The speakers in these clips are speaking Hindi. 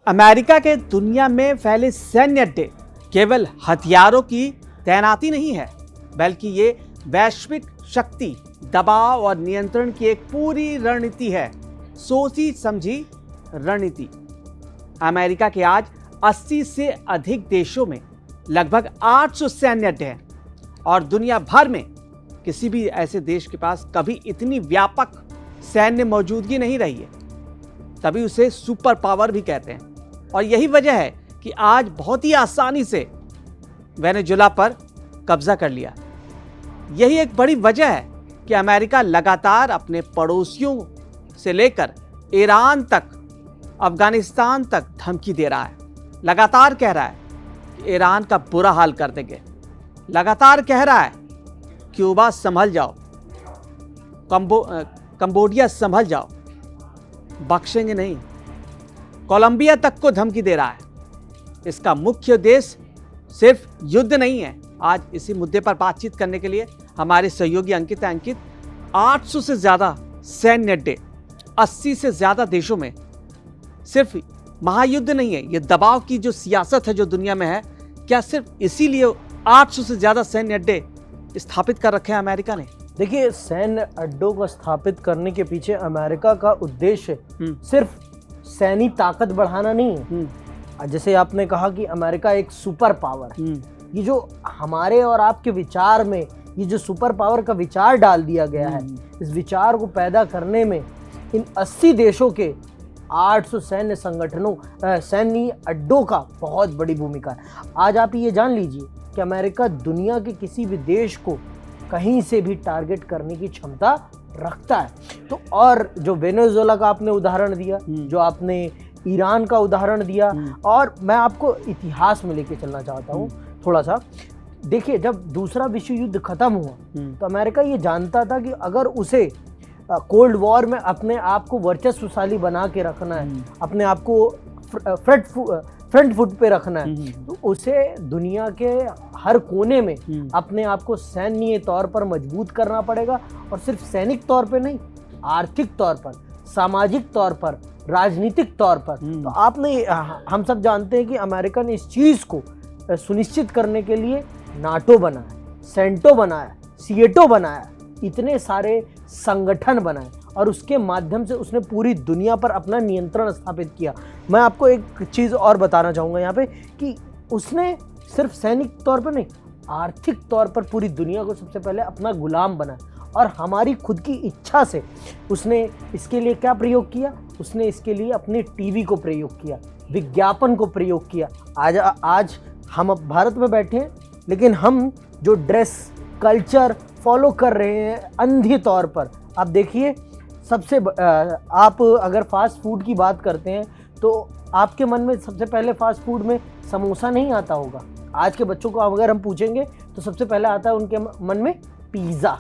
अमेरिका के दुनिया में फैले सैन्य अड्डे केवल हथियारों की तैनाती नहीं है, बल्कि ये वैश्विक शक्ति, दबाव और नियंत्रण की एक पूरी रणनीति है। सोची समझी रणनीति। अमेरिका के आज 80 से अधिक देशों में लगभग 800 सैन्य अड्डे हैं और दुनिया भर में किसी भी ऐसे देश के पास कभी इतनी व्यापक सैन्य मौजूदगी नहीं रही है। तभी उसे सुपर पावर भी कहते हैं। और यही वजह है कि आज बहुत ही आसानी से वेनेजुएला पर कब्जा कर लिया। यही एक बड़ी वजह है कि अमेरिका लगातार अपने पड़ोसियों से लेकर ईरान तक, अफगानिस्तान तक धमकी दे रहा है। लगातार कह रहा है कि ईरान का बुरा हाल कर देंगे। लगातार कह रहा है क्यूबा संभल जाओ, कंबोडिया संभल जाओ, बख्शेंगे नहीं। कोलंबिया तक को धमकी दे रहा है। इसका मुख्य उद्देश्य सिर्फ युद्ध नहीं है। आज इसी मुद्दे पर बातचीत करने के लिए हमारे सहयोगी अंकित 800 से ज़्यादा सैन्य अड्डे 80 से ज़्यादा देशों में। सिर्फ महायुद्ध नहीं है, ये दबाव की जो सियासत है जो दुनिया में है, क्या सिर्फ इसीलिए 800 से ज़्यादा सैन्य अड्डे स्थापित कर रखे हैं अमेरिका ने? देखिए, सैन्य अड्डों को स्थापित करने के पीछे अमेरिका का उद्देश्य सिर्फ सैन्य ताकत बढ़ाना नहीं है। जैसे आपने कहा कि अमेरिका एक सुपर पावर है। ये जो हमारे और आपके विचार में ये जो सुपर पावर का विचार डाल दिया गया है, इस विचार को पैदा करने में इन 80 देशों के 800 सैन्य संगठनों, सैन्य अड्डों का बहुत बड़ी भूमिका है। आज आप ये जान लीजिए कि अमेरिका दुनिया के किसी भी देश को कहीं से भी टारगेट करने की क्षमता रखता है। तो और जो वेनेजुएला का आपने उदाहरण दिया, जो आपने ईरान का उदाहरण दिया, और मैं आपको इतिहास में लेके चलना चाहता हूँ थोड़ा सा। देखिए, जब दूसरा विश्व युद्ध खत्म हुआ तो अमेरिका ये जानता था कि अगर उसे कोल्ड वॉर में अपने आप को वर्चस्वशाली बना के रखना है, अपने आप को फ्रंट फुट पे रखना है, तो उसे दुनिया के हर कोने में अपने आप को सैन्य तौर पर मजबूत करना पड़ेगा। और सिर्फ सैनिक तौर पे नहीं, आर्थिक तौर पर, सामाजिक तौर पर, राजनीतिक तौर पर। तो आपने, हम सब जानते हैं कि अमेरिका ने इस चीज़ को सुनिश्चित करने के लिए नाटो बनाया, सेंटो बनाया, सीएटो बनाया, इतने सारे संगठन बनाए और उसके माध्यम से उसने पूरी दुनिया पर अपना नियंत्रण स्थापित किया। मैं आपको एक चीज़ और बताना चाहूँगा यहाँ पे कि उसने सिर्फ सैनिक तौर पर नहीं, आर्थिक तौर पर पूरी दुनिया को सबसे पहले अपना गुलाम बनाया। और हमारी खुद की इच्छा से उसने इसके लिए क्या प्रयोग किया? उसने इसके लिए अपने टीवी को प्रयोग किया, विज्ञापन को प्रयोग किया। आज हम अब भारत में बैठे हैं, लेकिन हम जो ड्रेस कल्चर फॉलो कर रहे हैं अंधी तौर पर, आप देखिए, सबसे आप अगर फास्ट फूड की बात करते हैं तो आपके मन में सबसे पहले फास्ट फूड में समोसा नहीं आता होगा। आज के बच्चों को अगर हम पूछेंगे तो सबसे पहले आता है उनके मन में पिज़्ज़ा,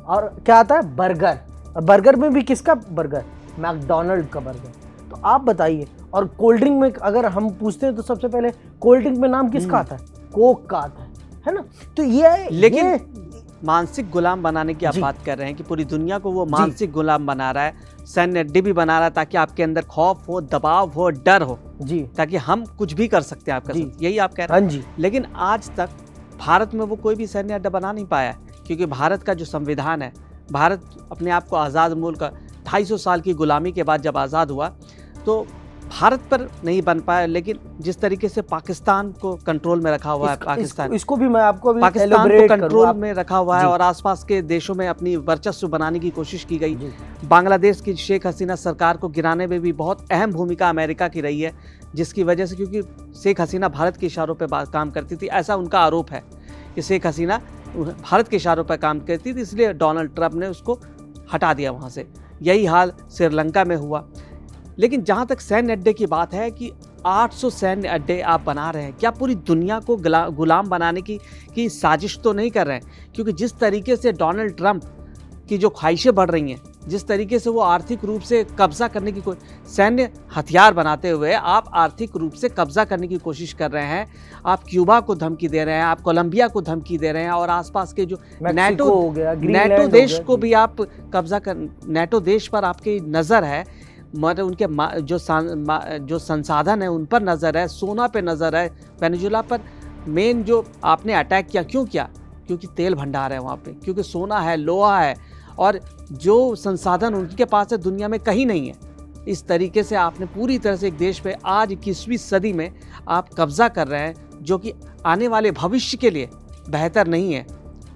और क्या आता है? बर्गर। और बर्गर में भी किसका बर्गर? मैकडोनल्ड का बर्गर। तो आप बताइए। और कोल्ड ड्रिंक में अगर हम पूछते हैं तो सबसे पहले कोल्ड ड्रिंक में नाम किसका आता है? कोक का आता है ना? तो लेकिन मानसिक गुलाम बनाने की आप बात कर रहे हैं कि पूरी दुनिया को वो मानसिक गुलाम बना रहा है, सैन्य अड्डे भी बना रहा है ताकि आपके अंदर खौफ हो, दबाव हो, डर हो जी, ताकि हम कुछ भी कर सकते हैं आपका साथ। यही आप कह रहे हैं? हाँ जी। लेकिन आज तक भारत में वो कोई भी सैन्य अड्डा बना नहीं पाया, क्योंकि भारत का जो संविधान है, भारत अपने आप को आज़ाद मुल्क 250 साल की गुलामी के बाद जब आज़ाद हुआ तो भारत पर नहीं बन पाया। लेकिन जिस तरीके से पाकिस्तान को कंट्रोल में रखा हुआ है, इसको भी मैं आपको पाकिस्तान को कंट्रोल में रखा हुआ है और आसपास के देशों में अपनी वर्चस्व बनाने की कोशिश की गई। बांग्लादेश की शेख हसीना सरकार को गिराने में भी बहुत अहम भूमिका अमेरिका की रही है, जिसकी वजह से, क्योंकि शेख हसीना भारत के इशारों पर काम करती थी, ऐसा उनका आरोप है कि शेख हसीना भारत के इशारों पर काम करती थी, इसलिए डोनाल्ड ट्रंप ने उसको हटा दिया वहाँ से। यही हाल श्रीलंका में हुआ। लेकिन जहाँ तक सैन्य अड्डे की बात है कि 800 सैन्य अड्डे आप बना रहे हैं, क्या पूरी दुनिया को गुलाम बनाने की साजिश तो नहीं कर रहे हैं? क्योंकि जिस तरीके से डोनाल्ड ट्रंप की जो ख्वाहिशें बढ़ रही हैं, जिस तरीके से वो आर्थिक रूप से कब्जा करने की सैन्य हथियार बनाते हुए आप आर्थिक रूप से कब्जा करने की कोशिश कर रहे हैं। आप क्यूबा को धमकी दे रहे हैं, आप कोलंबिया को धमकी दे रहे हैं, और आसपास के जो नेटो देश को भी आप कब्जा कर, नेटो देश पर आपकी नज़र है, मगर उनके जो संसाधन है उन पर नज़र है, सोना पे नज़र है, वेनेजुएला पर मेन जो आपने अटैक किया, क्यों किया? क्योंकि तेल भंडार है वहाँ पे, क्योंकि सोना है, लोहा है, और जो संसाधन उनके पास है दुनिया में कहीं नहीं है। इस तरीके से आपने पूरी तरह से एक देश पे आज 21वीं सदी में आप कब्जा कर रहे हैं, जो कि आने वाले भविष्य के लिए बेहतर नहीं है,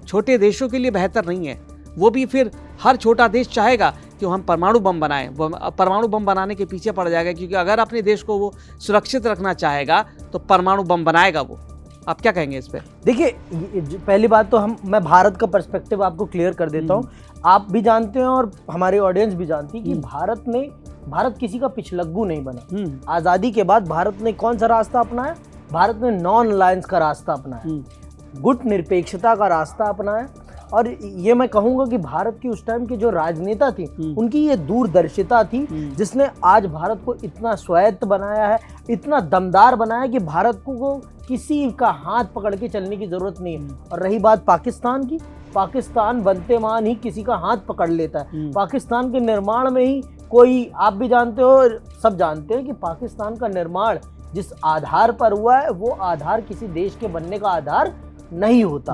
छोटे देशों के लिए बेहतर नहीं है। वो भी फिर हर छोटा देश चाहेगा कि हम परमाणु बम बनाएं, वो परमाणु बम बनाने के पीछे पड़ जाएगा, क्योंकि अगर अपने देश को वो सुरक्षित रखना चाहेगा तो परमाणु बम बनाएगा वो। आप क्या कहेंगे इस पे? देखिए, पहली बात तो मैं भारत का पर्सपेक्टिव आपको क्लियर कर देता हूँ। आप भी जानते हैं और हमारे ऑडियंस भी जानती है कि भारत किसी का पिछलग्गू नहीं बना। आज़ादी के बाद भारत ने कौन सा रास्ता अपनाया? भारत ने नॉन अलायंस का रास्ता अपनाया, गुट निरपेक्षता का रास्ता अपनाया। और ये मैं कहूँगा कि भारत की उस टाइम की जो राजनेता थी, उनकी ये दूरदर्शिता थी जिसने आज भारत को इतना स्वायत्त बनाया है, इतना दमदार बनाया कि भारत को किसी का हाथ पकड़ के चलने की जरूरत नहीं है। और रही बात पाकिस्तान की, पाकिस्तान बनते मान ही किसी का हाथ पकड़ लेता है। पाकिस्तान के निर्माण में ही कोई, आप भी जानते हो, सब जानते हैं कि पाकिस्तान का निर्माण जिस आधार पर हुआ है वो आधार किसी देश के बनने का आधार नहीं होता।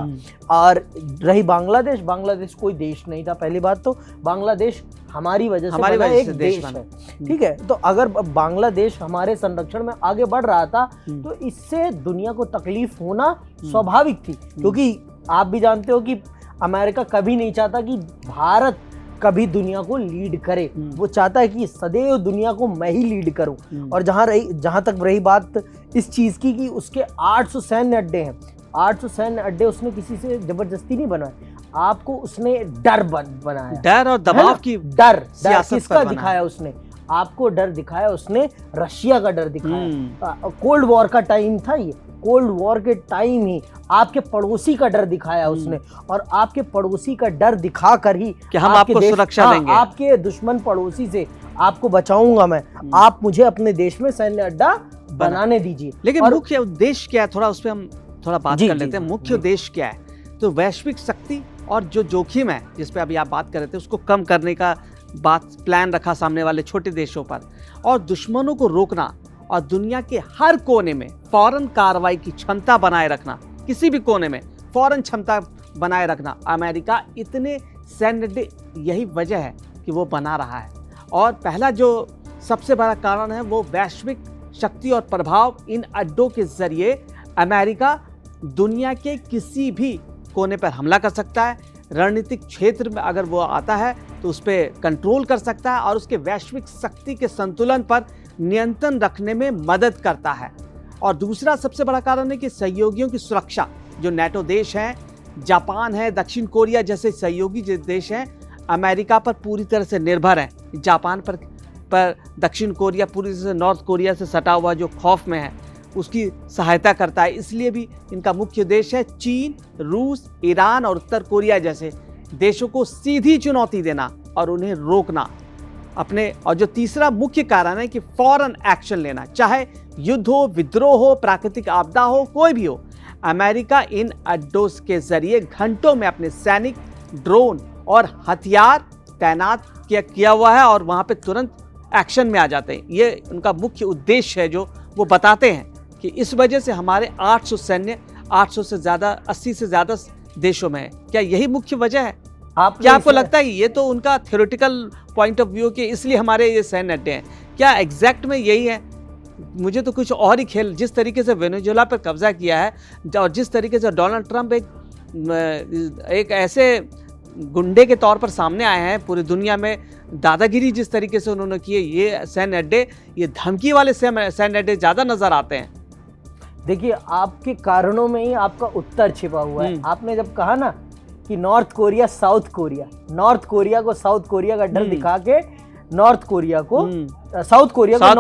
और रही बांग्लादेश कोई देश नहीं था। पहली बात तो बांग्लादेश हमारी वजह से बना एक देश है, ठीक है। तो अगर बांग्लादेश हमारे संरक्षण में आगे बढ़ रहा था तो इससे दुनिया को तकलीफ होना स्वाभाविक थी, क्योंकि आप भी जानते हो कि अमेरिका कभी नहीं चाहता कि भारत कभी दुनिया को लीड करे। वो चाहता है कि सदैव दुनिया को मैं ही लीड करूं। और जहां तक रही बात इस चीज की कि उसके 800 सैन्य अड्डे हैं, 800 सैन्य अड्डे उसने किसी से जबरदस्ती नहीं बनाए, आपको उसने डर बनाया, डर और दबाव की डर किसका दिखाया उसने? आपको डर दिखाया उसने रशिया का डर दिखाया। कोल्ड वॉर का टाइम था ये, कोल्ड वॉर के टाइम ही आपके पड़ोसी का डर दिखाया उसने। और आपके पड़ोसी का डर दिखाकर ही कि हम आपको सुरक्षा देंगे, आपके दुश्मन पड़ोसी से आपको बचाऊंगा मैं, आप मुझे अपने देश में सैन्य अड्डा बनाने दीजिए। लेकिन मुख्य उद्देश्य क्या है, थोड़ा उस पर हम थोड़ा बात कर लेते हैं। मुख्य उद्देश्य क्या है? तो वैश्विक शक्ति और जो जोखिम है जिस पे अभी आप बात कर रहे थे, उसको कम करने का प्लान रखा सामने वाले छोटे देशों पर, और दुश्मनों को रोकना, और दुनिया के हर कोने में फौरन कार्रवाई की क्षमता बनाए रखना, किसी भी कोने में फौरन क्षमता बनाए रखना। अमेरिका इतने सैन्य अड्डे, यही वजह है कि वो बना रहा है। और पहला जो सबसे बड़ा कारण है वो वैश्विक शक्ति और प्रभाव। इन अड्डों के जरिए अमेरिका दुनिया के किसी भी कोने पर हमला कर सकता है, रणनीतिक क्षेत्र में अगर वो आता है तो उस पर कंट्रोल कर सकता है, और उसके वैश्विक शक्ति के संतुलन पर नियंत्रण रखने में मदद करता है। और दूसरा सबसे बड़ा कारण है कि सहयोगियों की सुरक्षा, जो नेटो देश हैं, जापान है, दक्षिण कोरिया जैसे सहयोगी जो देश हैं, अमेरिका पर पूरी तरह से निर्भर हैं। जापान पर दक्षिण कोरिया पूरी तरह से नॉर्थ कोरिया से सटा हुआ जो खौफ में है उसकी सहायता करता है। इसलिए भी इनका मुख्य उद्देश्य है चीन, रूस, ईरान और उत्तर कोरिया जैसे देशों को सीधी चुनौती देना और उन्हें रोकना अपने। और जो तीसरा मुख्य कारण है कि फौरन एक्शन लेना, चाहे युद्ध हो, विद्रोह हो, प्राकृतिक आपदा हो, कोई भी हो। अमेरिका इन अड्डों के जरिए घंटों में अपने सैनिक, ड्रोन और हथियार तैनात किया हुआ है और वहां पे तुरंत एक्शन में आ जाते हैं। ये उनका मुख्य उद्देश्य है जो वो बताते हैं कि इस वजह से हमारे 800 सैन्य 800 से ज़्यादा 80 से ज़्यादा देशों में है। क्या यही मुख्य वजह है? क्या आपको लगता है ये तो उनका थ्योरेटिकल पॉइंट ऑफ व्यू के इसलिए हमारे ये सैन्य अड्डे हैं, क्या एग्जैक्ट में यही है? मुझे तो कुछ और ही खेल, जिस तरीके से वेनेजुएला पर कब्जा किया है और जिस तरीके से डोनाल्ड ट्रंप एक ऐसे गुंडे के तौर पर सामने आए हैं, पूरी दुनिया में दादागिरी जिस तरीके से उन्होंने की है, ये सैन्य अड्डे, ये धमकी वाले सैन्य अड्डे ज़्यादा नजर आते हैं। देखिए, आपके कारणों में ही आपका उत्तर छिपा हुआ है। आपने जब कहा ना कि north Korea south Korea, north Korea को साउथ कोरिया का डर दिखा के नॉर्थ कोरिया को साउथ कोरिया को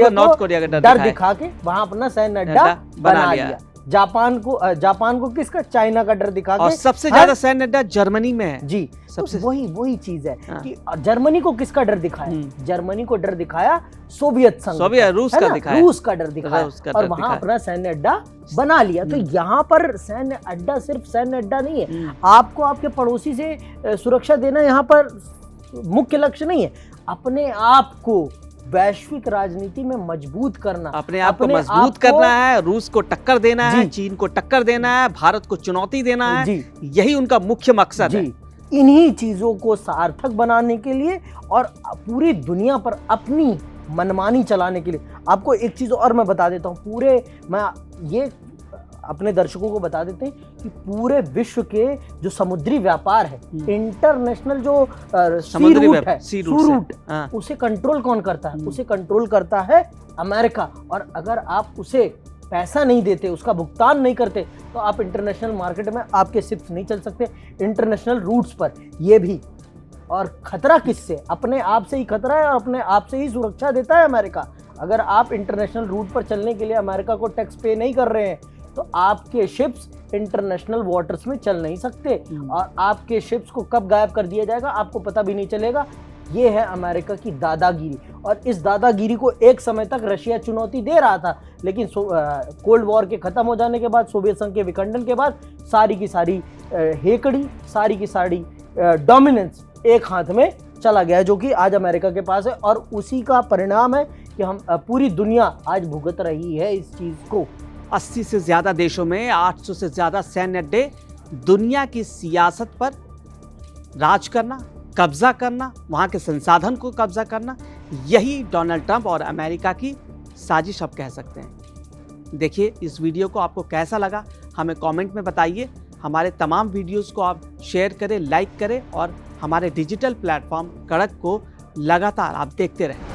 नॉर्थ कोरिया का डर दिखा के वहां अपना सैन्य अड्डा बना लिया। जापान को किसका? चाइना का डर दिखा के। और सबसे ज्यादा सैन्य अड्डा जर्मनी में है जी। सबसे वही चीज है कि जर्मनी को किसका डर दिखाया? जर्मनी को डर दिखाया सोवियत संघ, रूस का दिखाया, रूस का डर दिखाया और वहां अपना सैन्य अड्डा बना लिया। तो यहाँ पर सैन्य अड्डा सिर्फ सैन्य अड्डा नहीं है, आपको आपके पड़ोसी से सुरक्षा देना यहाँ पर मुख्य लक्ष्य नहीं है। अपने आप को वैश्विक राजनीति में मजबूत करना, अपने आप को मजबूत करना है, रूस को टक्कर देना है, चीन को टक्कर देना है, भारत को चुनौती देना है, यही उनका मुख्य मकसद है। इन्हीं चीजों को सार्थक बनाने के लिए और पूरी दुनिया पर अपनी मनमानी चलाने के लिए। आपको एक चीज और मैं बता देता हूँ, मैं ये अपने दर्शकों को बता देते हैं कि पूरे विश्व के जो समुद्री व्यापार है, इंटरनेशनल जो सी रूट है, उसे कंट्रोल कौन करता है? उसे कंट्रोल करता है अमेरिका। और अगर आप उसे पैसा नहीं देते, उसका भुगतान नहीं करते, तो आप इंटरनेशनल मार्केट में आपके शिप्स नहीं चल सकते, इंटरनेशनल रूट्स पर। ये भी, और खतरा किससे? अपने आप से ही खतरा है और अपने आप से ही सुरक्षा देता है अमेरिका। अगर आप इंटरनेशनल रूट पर चलने के लिए अमेरिका को टैक्स पे नहीं कर रहे हैं, तो आपके शिप्स इंटरनेशनल वाटर्स में चल नहीं सकते, और आपके शिप्स को कब गायब कर दिया जाएगा आपको पता भी नहीं चलेगा। ये है अमेरिका की दादागिरी, और इस दादागिरी को एक समय तक रशिया चुनौती दे रहा था, लेकिन कोल्ड वॉर के खत्म हो जाने के बाद, सोवियत संघ के विखंडन के बाद, सारी की सारी हेकड़ी, सारी की सारी डोमिनेंस एक हाथ में चला गया, जो कि आज अमेरिका के पास है। और उसी का परिणाम है कि हम पूरी दुनिया आज भुगत रही है इस चीज को। 80 से ज़्यादा देशों में 800 से ज़्यादा सैन्य अड्डे, दुनिया की सियासत पर राज करना, कब्जा करना, वहाँ के संसाधन को कब्जा करना, यही डोनाल्ड ट्रंप और अमेरिका की साजिश आप कह सकते हैं। देखिए, इस वीडियो को आपको कैसा लगा हमें कमेंट में बताइए। हमारे तमाम वीडियोस को आप शेयर करें, लाइक करें, और हमारे डिजिटल प्लेटफॉर्म कड़क को लगातार आप देखते रहें।